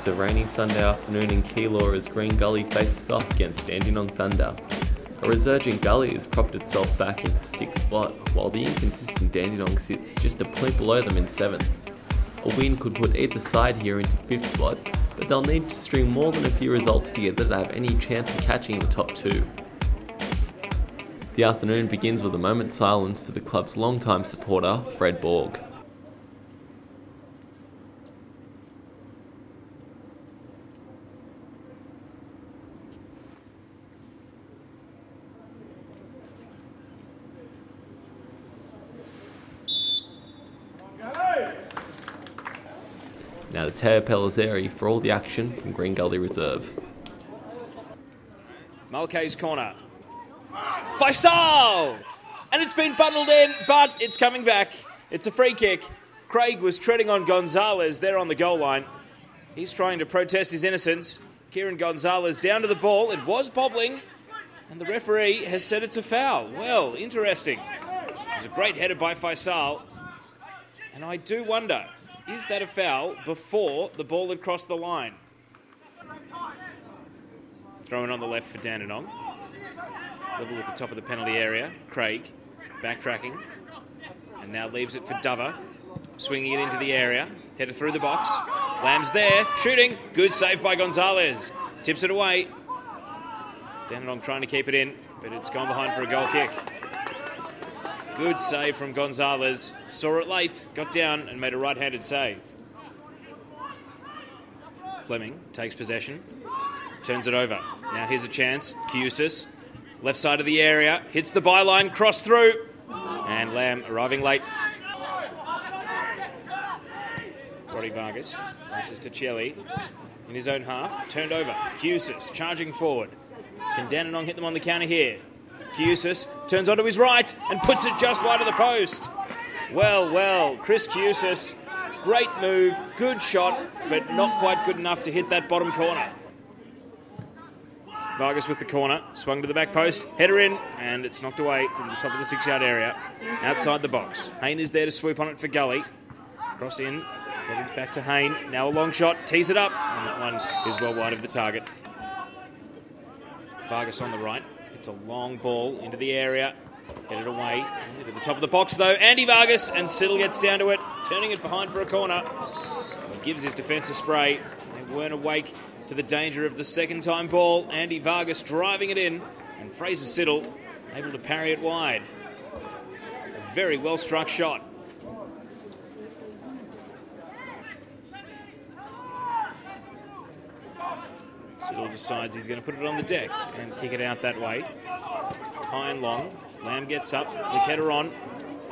It's a rainy Sunday afternoon in Keilor as Green Gully faces off against Dandenong Thunder. A resurgent Gully has propped itself back into 6th spot, while the inconsistent Dandenong sits just a point below them in 7th. A win could put either side here into 5th spot, but they'll need to string more than a few results together to have any chance of catching the top 2. The afternoon begins with a moment's silence for the club's longtime supporter, Fred Borg. Now to Teo Pellizzeri for all the action from Green Gully Reserve. Mulcahy's corner. Faisal! And it's been bundled in, but it's coming back. It's a free kick. Craig was treading on Gonzalez there on the goal line. He's trying to protest his innocence. Kieran Gonzalez down to the ball. It was bobbling, and the referee has said it's a foul. Well, interesting. It was a great header by Faisal. And I do wonder, is that a foul before the ball had crossed the line? Thrown on the left for Dandenong. Level at the top of the penalty area. Craig backtracking. And now leaves it for Dover. Swinging it into the area. Header through the box. Lamb's there. Shooting. Good save by Gonzalez. Tips it away. Dandenong trying to keep it in, but it's gone behind for a goal kick. Good save from Gonzalez. Saw it late, got down and made a right-handed save. Fleming takes possession. Turns it over. Now here's a chance. Cusis. Left side of the area. Hits the byline. Cross through. And Lamb arriving late. Roddy Vargas. Passes to Chelly. In his own half. Turned over. Cusis charging forward. Can Dandenong hit them on the counter here? Cusis turns onto his right and puts it just wide of the post. Well, Chris Cusis. Great move. Good shot, but not quite good enough to hit that bottom corner. Vargas with the corner, swung to the back post, header in, and it's knocked away from the top of the 6-yard area, outside the box. Hayne is there to swoop on it for Gully. Cross in, headed back to Hayne. Now a long shot, tees it up, and that one is well wide of the target. Vargas on the right. It's a long ball into the area, headed away, to the top of the box though. Andy Vargas, and Siddle gets down to it, turning it behind for a corner. He gives his defence a spray. They weren't awake to the danger of the second-time ball. Andy Vargas driving it in, and Fraser Siddle able to parry it wide. A very well-struck shot. Siddle decides he's going to put it on the deck and kick it out that way. High and long. Lamb gets up, flick header on.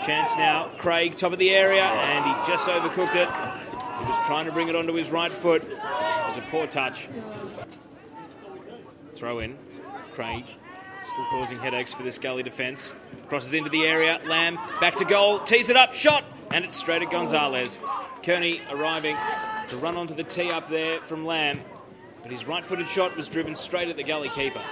Chance now. Craig, top of the area, and he just overcooked it. He was trying to bring it onto his right foot. It was a poor touch. Throw in. Craig still causing headaches for this Gully defence. Crosses into the area. Lamb back to goal. Tees it up. Shot. And it's straight at Gonzalez. Kearney arriving to run onto the tee up there from Lamb. But his right-footed shot was driven straight at the Gully keeper.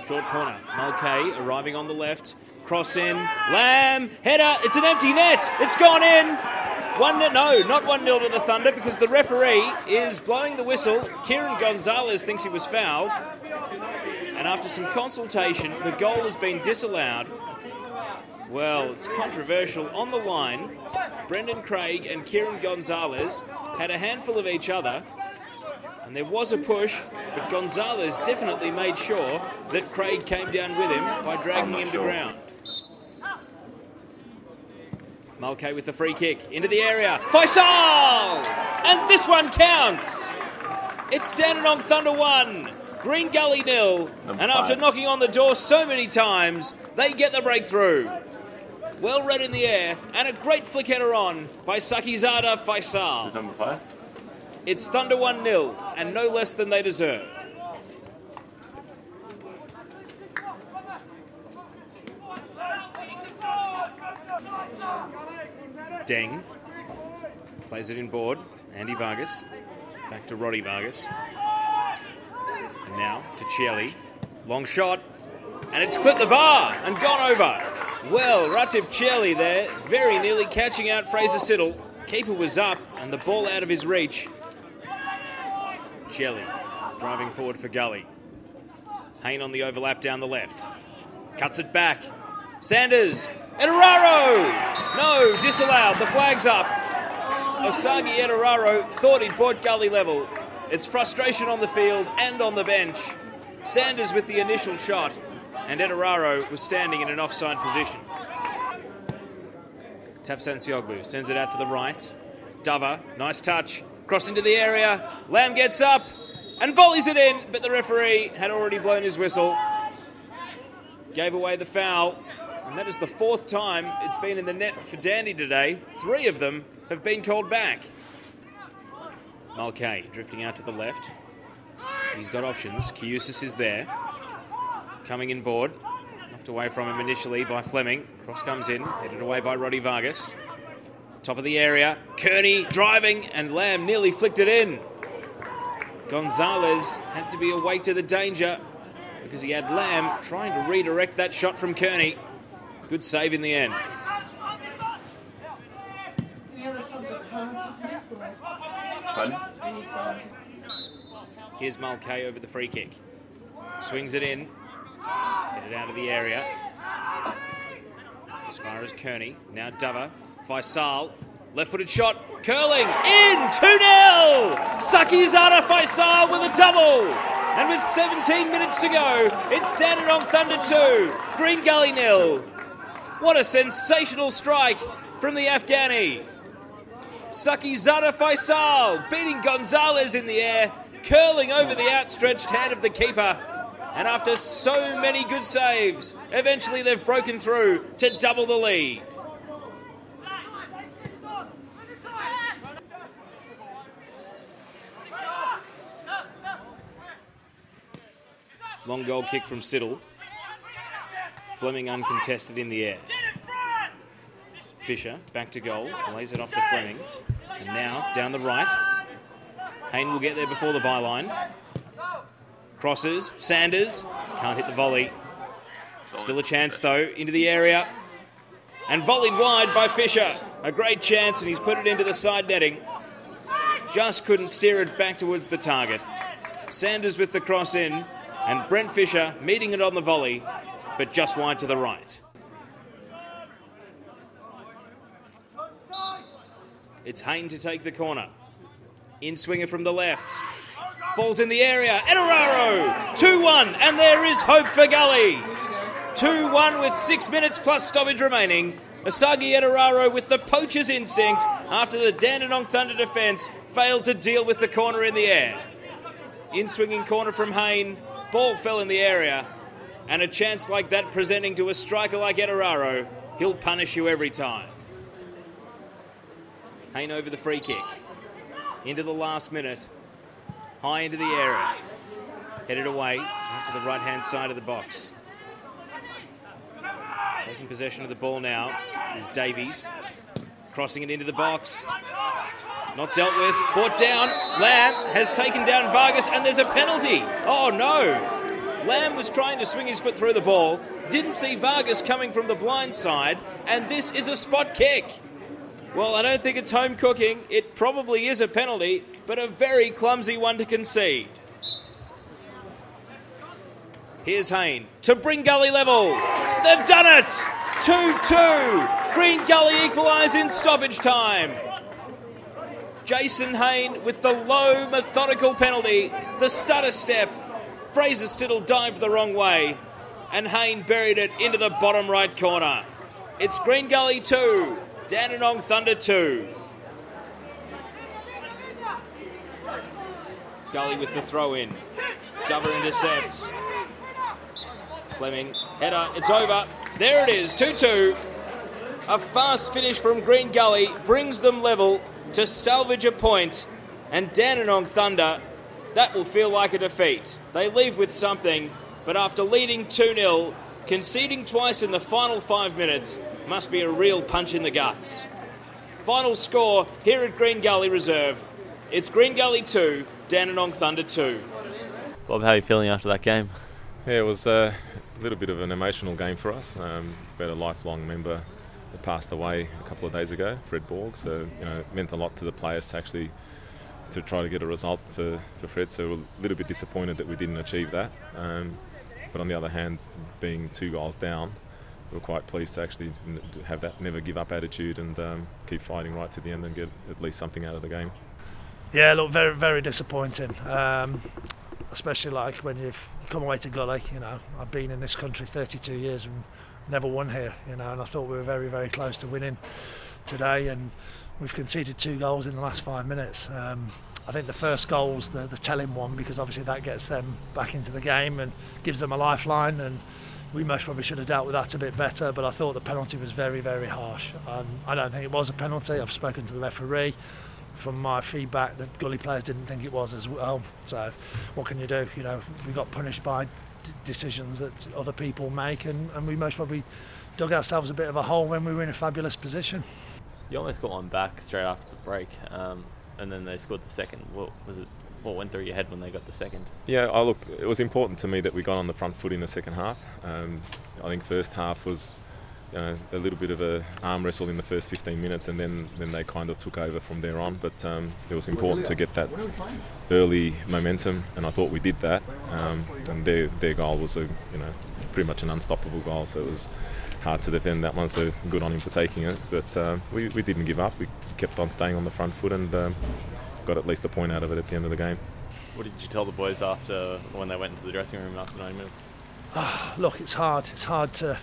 Short corner. Mulcahy arriving on the left. Cross in. Lamb. Header. It's an empty net. It's gone in. Not 1-0 to the Thunder because the referee is blowing the whistle. Kieran Gonzalez thinks he was fouled. And after some consultation, the goal has been disallowed. Well, it's controversial. On the line, Brendan Craig and Kieran Gonzalez had a handful of each other. And there was a push, but Gonzalez definitely made sure that Craig came down with him by dragging him to ground. Mulcahy with the free kick into the area. Faisal! And this one counts! It's Dandenong Thunder 1, Green Gully 0. And after knocking on the door so many times, they get the breakthrough. Well read in the air, and a great flick header on by Sakhi Zada Faisal. Is number 5? It's Thunder 1-0, and no less than they deserve. Deng plays it in board. Andy Vargas. Back to Roddy Vargas. And now to Chelly. Long shot. And it's clipped the bar and gone over. Well, Ratib Cherli there, very nearly catching out Fraser Siddle. Keeper was up and the ball out of his reach. Cherli driving forward for Gully. Hayne on the overlap down the left. Cuts it back. Sanders. Ederaro! No, disallowed. The flag's up. Osagie Ederaro thought he'd brought Gully level. It's frustration on the field and on the bench. Sanders with the initial shot, and Ederaro was standing in an offside position. Tafsansioglu sends it out to the right. Dover, nice touch. Cross into the area. Lamb gets up and volleys it in, but the referee had already blown his whistle. Gave away the foul, and that is the fourth time it's been in the net for Dandy today. 3 of them have been called back. Mulcahy drifting out to the left. He's got options. Kiusis is there. Coming in board. Knocked away from him initially by Fleming. Cross comes in. Headed away by Roddy Vargas. Top of the area. Kearney driving, and Lamb nearly flicked it in. Gonzalez had to be awake to the danger because he had Lamb trying to redirect that shot from Kearney. Good save in the end. Here's Mulcahy over the free kick. Swings it in. Headed out of the area. As far as Kearney. Now Dover. Faisal. Left-footed shot. Curling. In! 2-0! Sakhi Zada Faisal with a double. And with 17 minutes to go, it's Dandenong Thunder 2. Green Gully 0. What a sensational strike from the Afghani. Sakhi Zada Faisal beating Gonzalez in the air, curling over the outstretched hand of the keeper. And after so many good saves, eventually they've broken through to double the lead. Long goal kick from Siddle. Fleming uncontested in the air. Fisher back to goal, lays it off to Fleming. And now down the right. Hayne will get there before the byline. Crosses, Sanders, can't hit the volley. Still a chance though, into the area. And volleyed wide by Fisher. A great chance, and he's put it into the side netting. Just couldn't steer it back towards the target. Sanders with the cross in, and Brent Fisher meeting it on the volley, but just wide to the right. It's Hayne to take the corner. In swinger from the left. Falls in the area. Ederaro! 2-1, and there is hope for Gully. 2-1 with 6 minutes plus stoppage remaining. Osagie Ederaro with the poacher's instinct after the Dandenong Thunder defence failed to deal with the corner in the air. In swinging corner from Hayne. Ball fell in the area. And a chance like that presenting to a striker like Ederaro, he'll punish you every time. Hayne over the free kick. Into the last minute. High into the area. Headed away out to the right-hand side of the box. Taking possession of the ball now is Davies. Crossing it into the box. Not dealt with. Brought down. Lamb has taken down Vargas, and there's a penalty. Oh, no. Lamb was trying to swing his foot through the ball. Didn't see Vargas coming from the blind side, and this is a spot kick. Well, I don't think it's home cooking. It probably is a penalty, but a very clumsy one to concede. Here's Hayne to bring Gully level. They've done it! 2-2. Green Gully equalise in stoppage time. Jason Hayne with the low, methodical penalty. The stutter step. Fraser Siddle dived the wrong way, and Hayne buried it into the bottom right corner. It's Green Gully 2. Dandenong Thunder 2. Gully with the throw in. Dover intercepts. Fleming, header, it's over. There it is, 2-2. A fast finish from Green Gully brings them level to salvage a point. And Dandenong Thunder, that will feel like a defeat. They leave with something, but after leading 2-0, conceding twice in the final 5 minutes, must be a real punch in the guts. Final score here at Green Gully Reserve. It's Green Gully 2, Dandenong Thunder 2. Bob, how are you feeling after that game? Yeah, it was a little bit of an emotional game for us. We had a lifelong member that passed away a couple of days ago, Fred Borg. So it meant a lot to the players to try to get a result for Fred. So we're a little bit disappointed that we didn't achieve that. But on the other hand, being 2 goals down, we're quite pleased to actually have that never give up attitude and keep fighting right to the end and get at least something out of the game. Yeah, look, very, very disappointing. Especially like when you've come away to Gully. I've been in this country 32 years and never won here. And I thought we were very, very close to winning today, and we've conceded 2 goals in the last 5 minutes. I think the first goal's the telling one, because obviously that gets them back into the game and gives them a lifeline, and we most probably should have dealt with that a bit better, but I thought the penalty was very, very harsh. I don't think it was a penalty. I've spoken to the referee. From my feedback, the Gully players didn't think it was as well. So what can you do? We got punished by decisions that other people make, and we most probably dug ourselves a bit of a hole when we were in a fabulous position. You almost got one back straight after the break, and then they scored the second. What went through your head when they got the second? Yeah, look, it was important to me that we got on the front foot in the second half. I think first half was a little bit of a arm wrestle in the first 15 minutes, and then they kind of took over from there on. But it was important to get that early momentum, and I thought we did that. And their goal was pretty much an unstoppable goal, so it was hard to defend that one. So good on him for taking it. But we didn't give up. We kept on staying on the front foot and got at least a point out of it at the end of the game. What did you tell the boys after when they went into the dressing room after 9 minutes? Look, it's hard. It's hard to.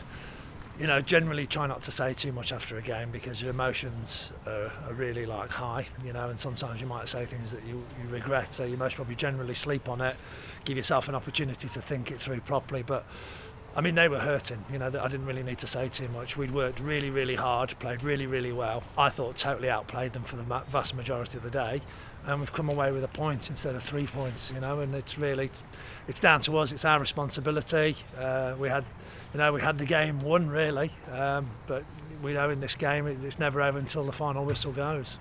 Generally try not to say too much after a game, because your emotions are really high, and sometimes you might say things that you regret, so you most probably generally sleep on it, give yourself an opportunity to think it through properly. But I mean, they were hurting, I didn't really need to say too much. We'd worked really, really hard, played really, really well. I thought totally outplayed them for the vast majority of the day, and we've come away with a point instead of 3 points, and it's down to us. It's our responsibility. We had the game won, really, but we know in this game it's never over until the final whistle goes.